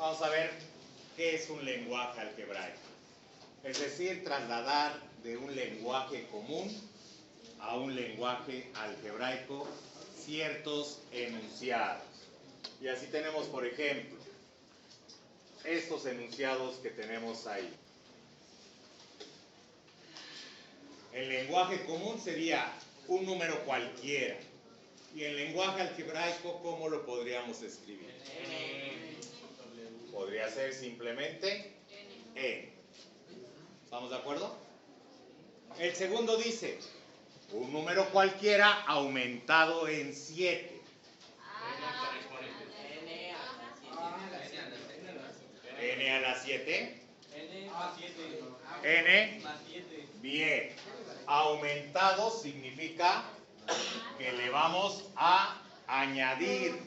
Vamos a ver qué es un lenguaje algebraico. Es decir, trasladar de un lenguaje común a un lenguaje algebraico ciertos enunciados. Y así tenemos, por ejemplo, estos enunciados que tenemos ahí. El lenguaje común sería un número cualquiera. Y el lenguaje algebraico, ¿cómo lo podríamos escribir? Podría ser simplemente n. ¿Estamos de acuerdo? El segundo dice, un número cualquiera aumentado en 7. N a la 7. N. Bien. Aumentado significa que le vamos a añadir,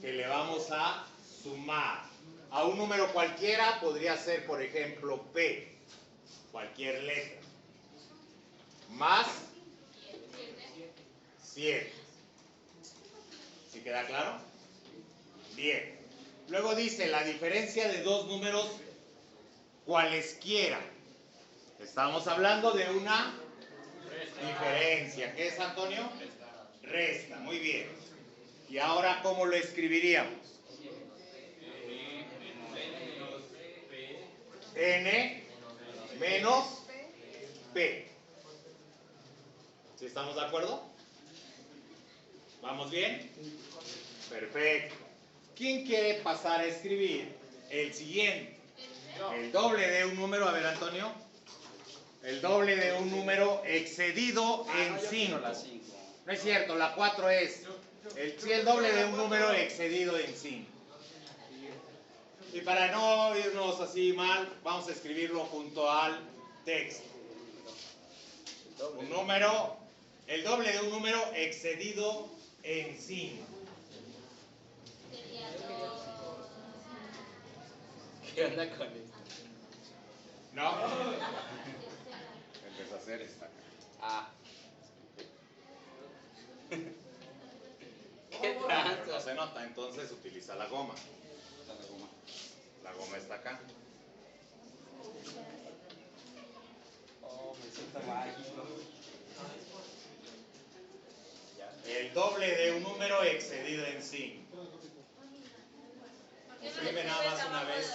que le vamos a sumar. A un número cualquiera podría ser, por ejemplo, P, cualquier letra, más 7. ¿Sí queda claro? Bien. Luego dice la diferencia de dos números cualesquiera. Estamos hablando de una diferencia. ¿Qué es, Antonio? Resta. Muy bien. ¿Y ahora cómo lo escribiríamos? N menos P. ¿Sí estamos de acuerdo? ¿Vamos bien? Perfecto. ¿Quién quiere pasar a escribir el siguiente? El doble de un número, a ver, Antonio. El doble de un número excedido en 5. No es cierto, la 4 es. El doble de un número excedido en 5. Y para no irnos así mal, vamos a escribirlo junto al texto. Un número, el doble de un número excedido en 5. ¿Qué onda con esto? ¿No? Empezó a hacer esta. ¿Qué tanto? No se nota, entonces utiliza la goma. La goma está acá. Oh, me siento mágico. El doble de un número excedido en 5. Escribe nada más una vez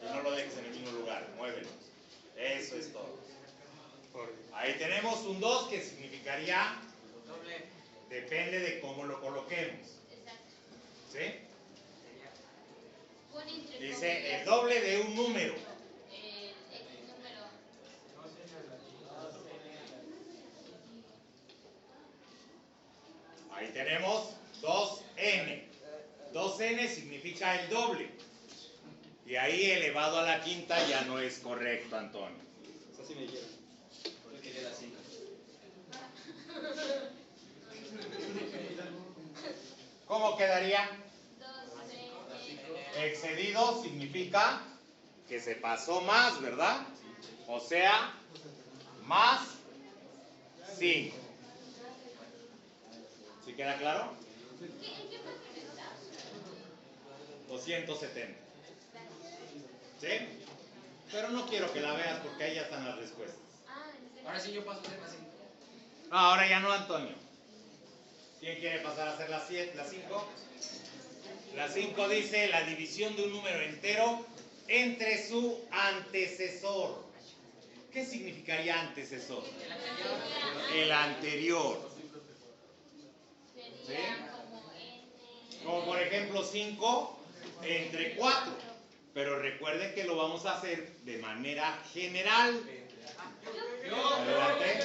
y no lo dejes en el mismo lugar. Muévelo. Eso es todo. Ahí tenemos un 2 que significaría depende de cómo lo coloquemos. ¿Sí? Dice el doble de un número. Ahí tenemos 2n. 2n significa el doble. Y ahí elevado a la quinta ya no es correcto, Antonio. Eso sí me dijeron. Yo quería la 5. ¿Cómo quedaría? Excedido significa que se pasó más, ¿verdad? O sea, más 5. ¿Sí queda claro? 270. ¿Sí? Pero no quiero que la veas porque ahí ya están las respuestas. Ahora sí yo paso a hacer la 5. Ahora ya no, Antonio. ¿Quién quiere pasar a hacer la 5? La 5 dice la división de un número entero entre su antecesor. ¿Qué significaría antecesor? El anterior. ¿Sí? Como por ejemplo 5 entre 4. Pero recuerden que lo vamos a hacer de manera general. Adelante.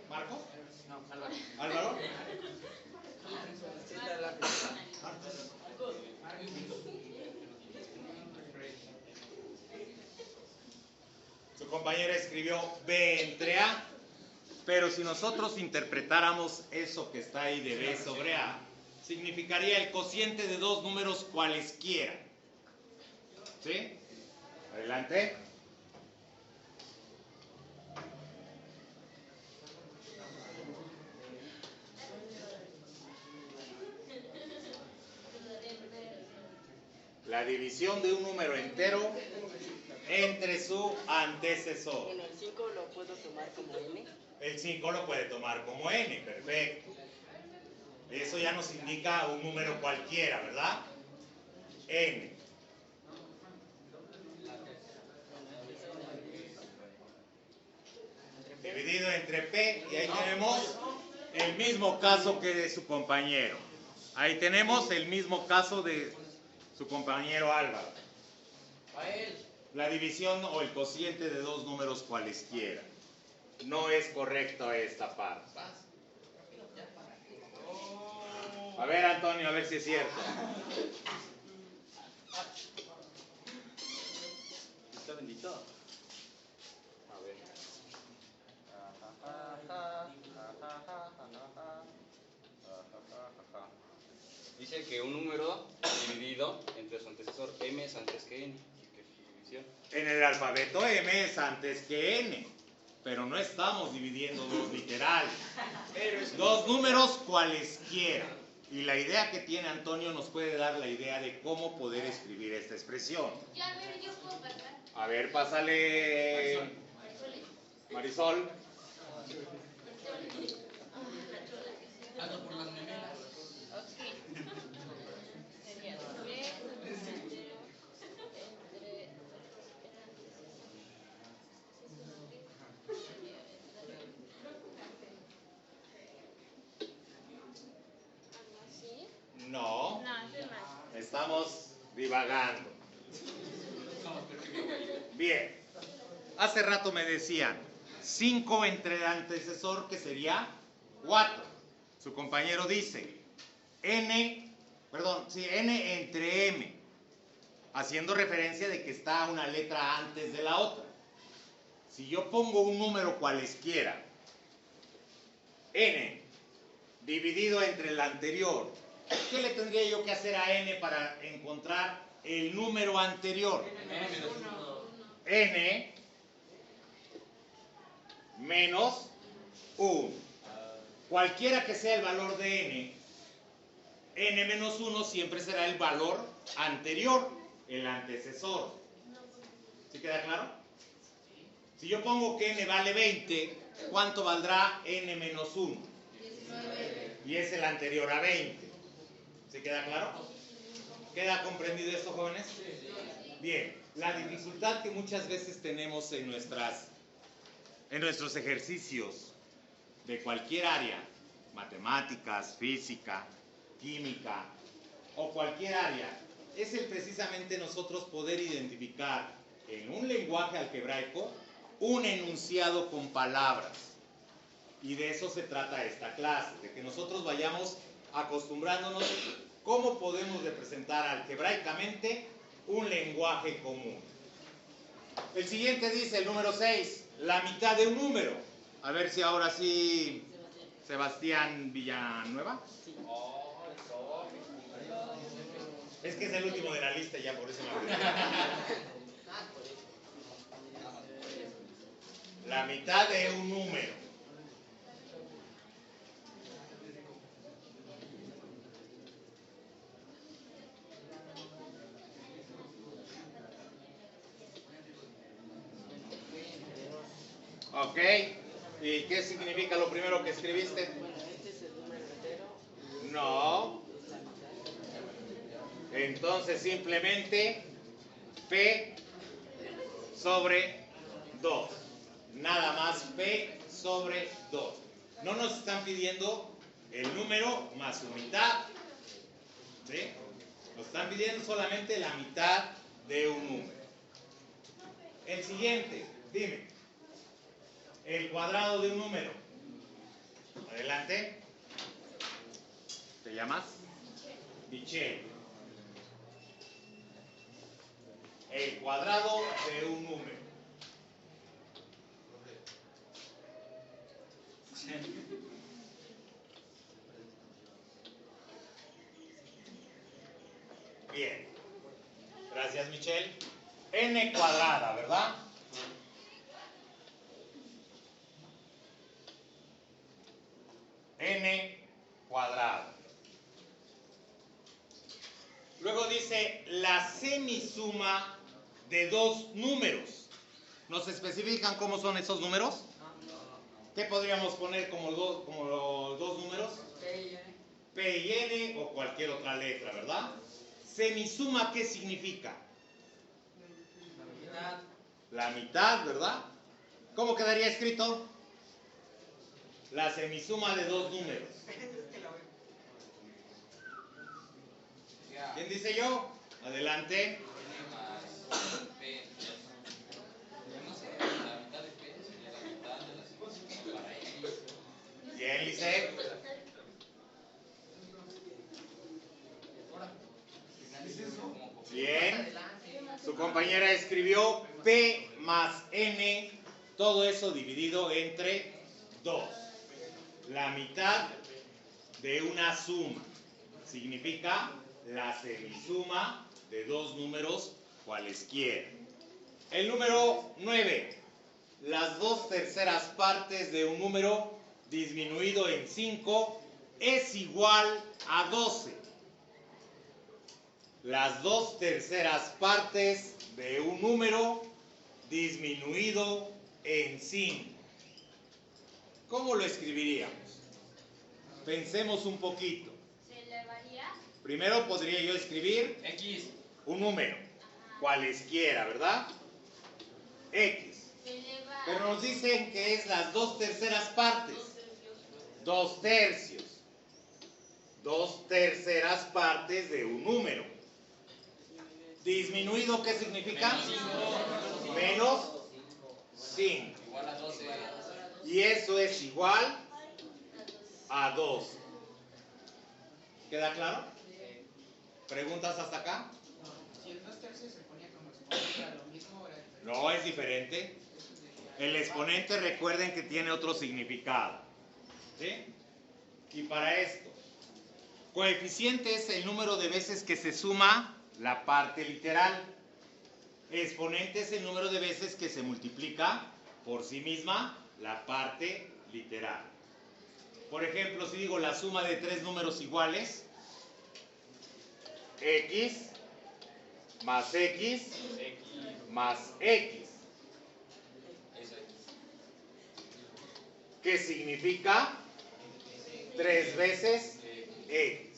¿Marcos? No, Álvaro. ¿Álvaro? Su compañera escribió B entre A, pero si nosotros interpretáramos eso que está ahí de B sobre A, significaría el cociente de dos números cualesquiera. ¿Sí? Adelante. La división de un número entero entre su antecesor. Bueno, el 5 lo puedo tomar como n. El 5 lo puede tomar como n, perfecto. Eso ya nos indica un número cualquiera, ¿verdad? N. Dividido entre P, y ahí tenemos el mismo caso que de su compañero. Ahí tenemos el mismo caso de su compañero Álvaro. La división o el cociente de dos números cualesquiera. No es correcto esta parte. A ver, Antonio, a ver si es cierto. Está bendito. A ver. Dice que un número dividido entre su antecesor m es antes que n. ¿Qué división? En el alfabeto M es antes que N, pero no estamos dividiendo dos literales. Dos números cualesquiera. Y la idea que tiene Antonio nos puede dar la idea de cómo poder escribir esta expresión. Ya, a ver, yo puedo pasar. A ver, pásale, Marisol. Ando por las memelas. Sería B entre No, no, es más. estamos divagando. Bien, hace rato me decían 5 entre el antecesor, que sería 4. Su compañero dice n entre m, haciendo referencia de que está una letra antes de la otra. Si yo pongo un número cualesquiera, n dividido entre el anterior, ¿qué le tendría yo que hacer a n para encontrar el número anterior? N menos 1. Cualquiera que sea el valor de n menos 1 siempre será el valor anterior, el antecesor. ¿Sí queda claro? Si yo pongo que n vale 20, ¿cuánto valdrá n menos 1? 19. Y es el anterior a 20. ¿Sí queda claro? ¿Queda comprendido esto, jóvenes? Bien, la dificultad que muchas veces tenemos en nuestros ejercicios de cualquier área, matemáticas, física, química o cualquier área, es el precisamente nosotros poder identificar en un lenguaje algebraico un enunciado con palabras. Y de eso se trata esta clase, de que nosotros vayamos acostumbrándonos cómo podemos representar algebraicamente un lenguaje común. El siguiente dice, el número 6, la mitad de un número. A ver si ahora sí, Sebastián Villanueva. Es que es el último de la lista, ya por eso me olvidé. La mitad de un número. Ok, ¿y qué significa lo primero que escribiste? Bueno, este es el número entero. No. Entonces simplemente P sobre 2. Nada más P sobre 2. No nos están pidiendo el número más su mitad. ¿Sí? Nos están pidiendo solamente la mitad de un número. El siguiente, dime. El cuadrado de un número. Adelante. ¿Te llamas? Michelle. El cuadrado de un número. Bien. Gracias, Michelle. N cuadrada, ¿verdad? N cuadrada. Luego dice la semisuma de dos números. ¿Nos especifican cómo son esos números? ¿Qué podríamos poner como los dos números? P y N o cualquier otra letra, ¿verdad? Semisuma, ¿qué significa? La mitad, ¿verdad? ¿Cómo quedaría escrito? La semisuma de dos números. ¿Quién dice yo? Adelante. Bien, Lice. Bien. Su compañera escribió P más N, todo eso dividido entre 2. La mitad de una suma. Significa la semisuma de dos números cualesquiera. El número 9. Las 2/3 partes de un número disminuido en 5 es igual a 12. Las 2/3 partes de un número disminuido en 5. ¿Cómo lo escribiríamos? Pensemos un poquito. ¿Se elevaría? Primero podría yo escribir X. un número, cualesquiera, ¿verdad? X. Se eleva. Pero nos dicen que es las 2/3 partes. 2/3. 2/3 partes de un número. Disminuido, ¿qué significa? Menos 5. Igual a 12. Y eso es igual a 2. ¿Queda claro? ¿Preguntas hasta acá? Si el 2/3 se ponía como exponente a lo mismo, era diferente. No, es diferente. El exponente, recuerden que tiene otro significado. ¿Sí? Y para esto, coeficiente es el número de veces que se suma la parte literal. Exponente es el número de veces que se multiplica por sí misma la parte literal. Por ejemplo, si digo la suma de tres números iguales, X más X más X. ¿Qué significa? 3 veces X.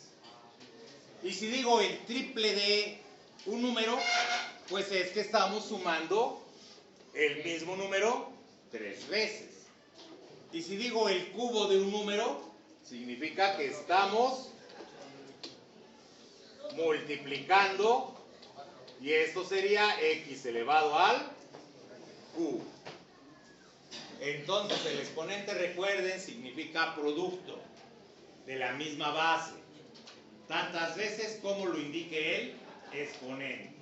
Y si digo el triple de un número, pues es que estamos sumando el mismo número 3 veces. Y si digo el cubo de un número, significa que estamos multiplicando, y esto sería X elevado al cubo. Entonces el exponente, recuerden, significa producto de la misma base, tantas veces como lo indique el exponente.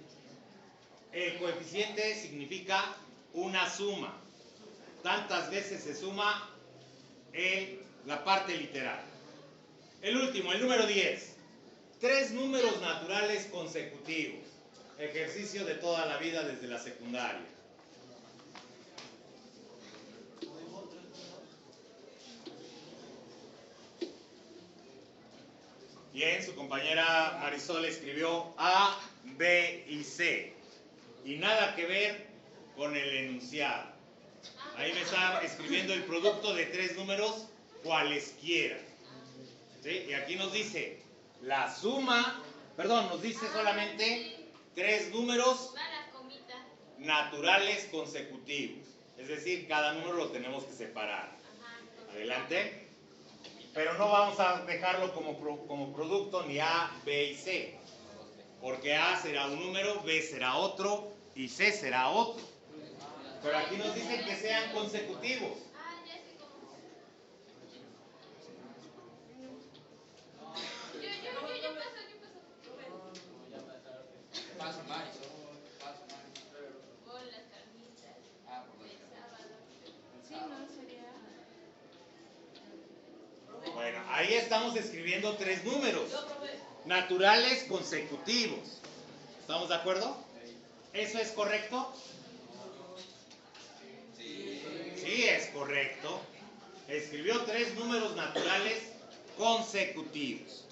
El coeficiente significa una suma, tantas veces se suma la parte literal. El último, el número 10. 3 números naturales consecutivos. Ejercicio de toda la vida desde la secundaria. Bien, su compañera Marisol escribió A, B y C. Y nada que ver con el enunciado. Ahí me está escribiendo el producto de 3 números cualesquiera. ¿Sí? Y aquí nos dice la suma, nos dice solamente 3 números naturales consecutivos. Es decir, cada número lo tenemos que separar. Adelante. Pero no vamos a dejarlo como producto ni A, B y C. Porque A será un número, B será otro y C será otro. Pero aquí nos dicen que sean consecutivos. Ya sé cómo. Yo paso. Paso, Maris. Por las carnitas del sábado. Sí, no sería. Bueno, ahí estamos escribiendo 3 números naturales consecutivos. ¿Estamos de acuerdo? ¿Eso es correcto? Sí, es correcto. Escribió 3 números naturales consecutivos.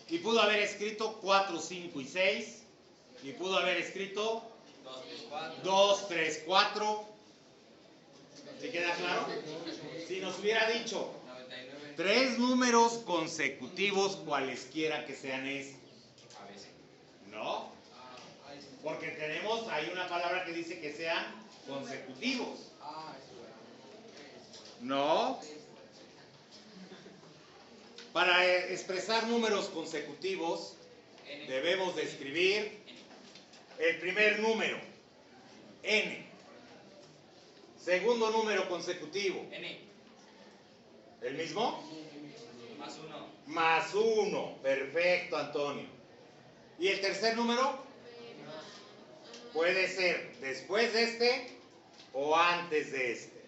Y pudo haber escrito 4, 5 y 6. Y pudo haber escrito 2, 3, 4. ¿Sí queda claro? Si nos hubiera dicho 3 números consecutivos, cualesquiera que sean estos. ¿No? Porque tenemos ahí una palabra que dice que sean consecutivos. No. Para expresar números consecutivos debemos de escribir el primer número, n. Segundo número consecutivo, N. ¿el mismo? Más 1. Más 1. Perfecto, Antonio. ¿Y el tercer número? Puede ser después de este o antes de este.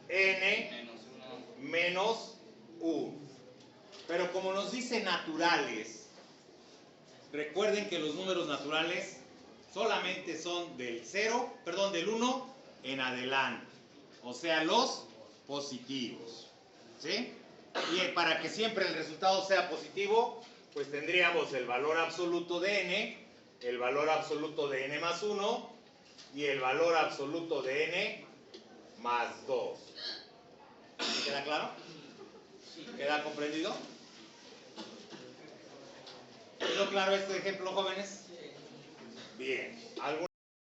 N menos 1. Pero como nos dice naturales, recuerden que los números naturales solamente son del 1 en adelante. O sea, los positivos. ¿Sí? Y para que siempre el resultado sea positivo, pues tendríamos el valor absoluto de n, el valor absoluto de n más 1 y el valor absoluto de n más 2. ¿Sí queda claro? ¿Queda comprendido? ¿Quedó claro este ejemplo, jóvenes? Bien. ¿Algún